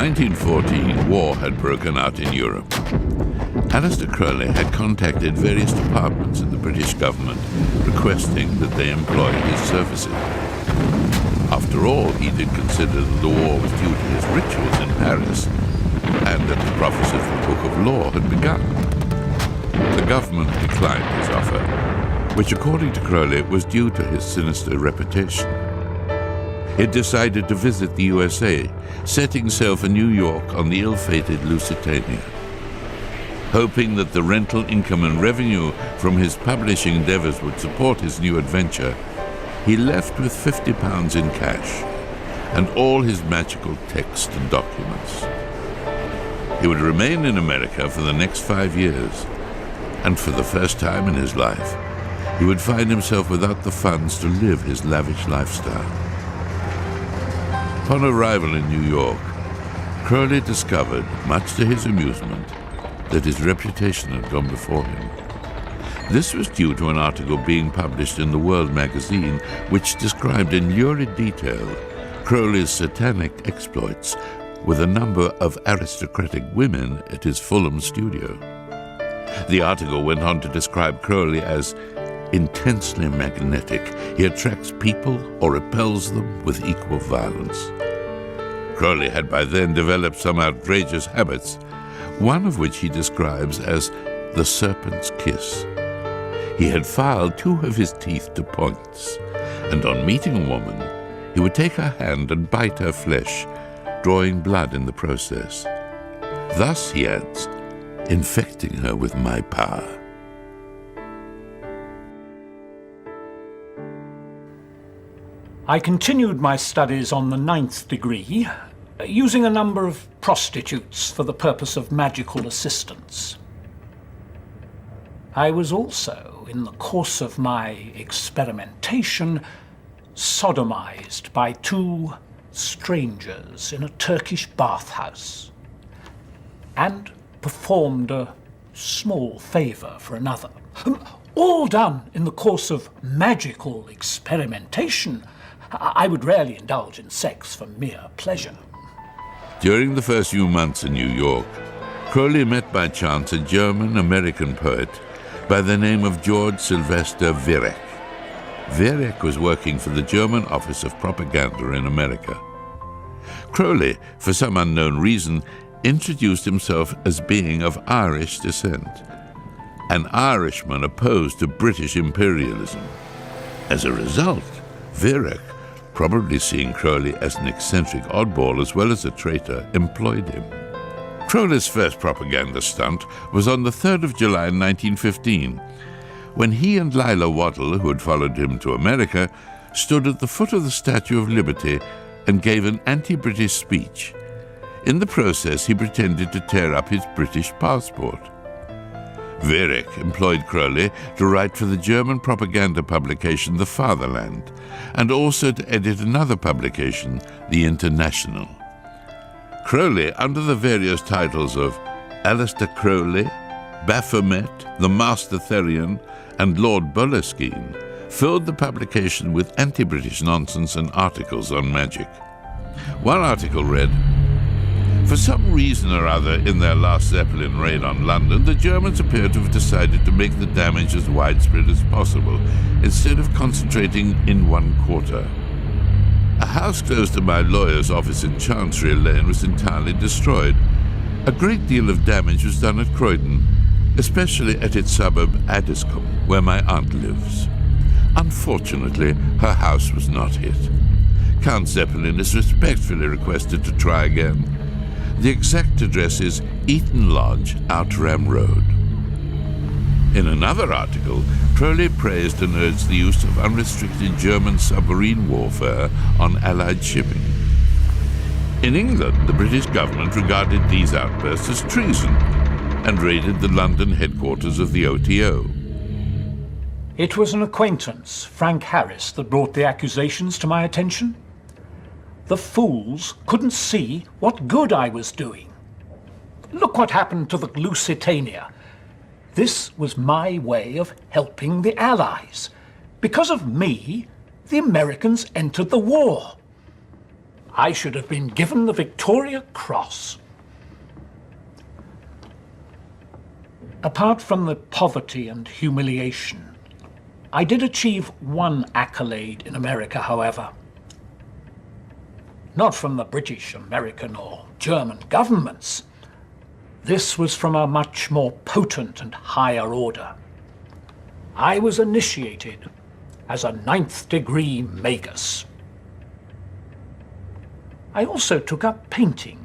1914, war had broken out in Europe. Aleister Crowley had contacted various departments in the British government requesting that they employ his services. After all, he did consider that the war was due to his rituals in Paris and that the prophecy of the Book of Law had begun. The government declined his offer, which according to Crowley was due to his sinister reputation. He decided to visit the USA, setting sail for New York on the ill-fated Lusitania. Hoping that the rental income and revenue from his publishing endeavors would support his new adventure, he left with £50 in cash and all his magical text and documents. He would remain in America for the next 5 years, and for the first time in his life, he would find himself without the funds to live his lavish lifestyle. Upon arrival in New York, Crowley discovered, much to his amusement, that his reputation had gone before him. This was due to an article being published in the World magazine which described in lurid detail Crowley's satanic exploits with a number of aristocratic women at his Fulham studio. The article went on to describe Crowley as intensely magnetic. He attracts people or repels them with equal violence. Crowley had by then developed some outrageous habits, one of which he describes as the serpent's kiss. He had filed 2 of his teeth to points, and on meeting a woman, he would take her hand and bite her flesh, drawing blood in the process. Thus, he adds, infecting her with my power. I continued my studies on the 9th degree, using a number of prostitutes for the purpose of magical assistance. I was also, in the course of my experimentation, sodomized by 2 strangers in a Turkish bathhouse, and performed a small favor for another. All done in the course of magical experimentation. I would rarely indulge in sex for mere pleasure. During the first few months in New York, Crowley met by chance a German-American poet by the name of George Sylvester Virek. Virek was working for the German Office of Propaganda in America. Crowley, for some unknown reason, introduced himself as being of Irish descent, an Irishman opposed to British imperialism. As a result, Virek, probably seeing Crowley as an eccentric oddball as well as a traitor, employed him. Crowley's first propaganda stunt was on the 3rd of July 1915, when he and Lila Waddle, who had followed him to America, stood at the foot of the Statue of Liberty and gave an anti-British speech. In the process, he pretended to tear up his British passport. Virek employed Crowley to write for the German propaganda publication The Fatherland, and also to edit another publication, The International. Crowley, under the various titles of Aleister Crowley, Baphomet, The Master Therian, and Lord Boleskine, filled the publication with anti-British nonsense and articles on magic. One article read, "For some reason or other in their last Zeppelin raid on London, the Germans appear to have decided to make the damage as widespread as possible, instead of concentrating in one quarter. A house close to my lawyer's office in Chancery Lane was entirely destroyed. A great deal of damage was done at Croydon, especially at its suburb Addiscombe, where my aunt lives. Unfortunately, her house was not hit. Count Zeppelin is respectfully requested to try again. The exact address is Eaton Lodge, Outram Road." In another article, Crowley praised and urged the use of unrestricted German submarine warfare on Allied shipping. In England, the British government regarded these outbursts as treason and raided the London headquarters of the OTO. It was an acquaintance, Frank Harris, that brought the accusations to my attention. The fools couldn't see what good I was doing. Look what happened to the Lusitania. This was my way of helping the Allies. Because of me, the Americans entered the war. I should have been given the Victoria Cross. Apart from the poverty and humiliation, I did achieve one accolade in America, however. Not from the British, American, or German governments. This was from a much more potent and higher order. I was initiated as a 9th degree magus. I also took up painting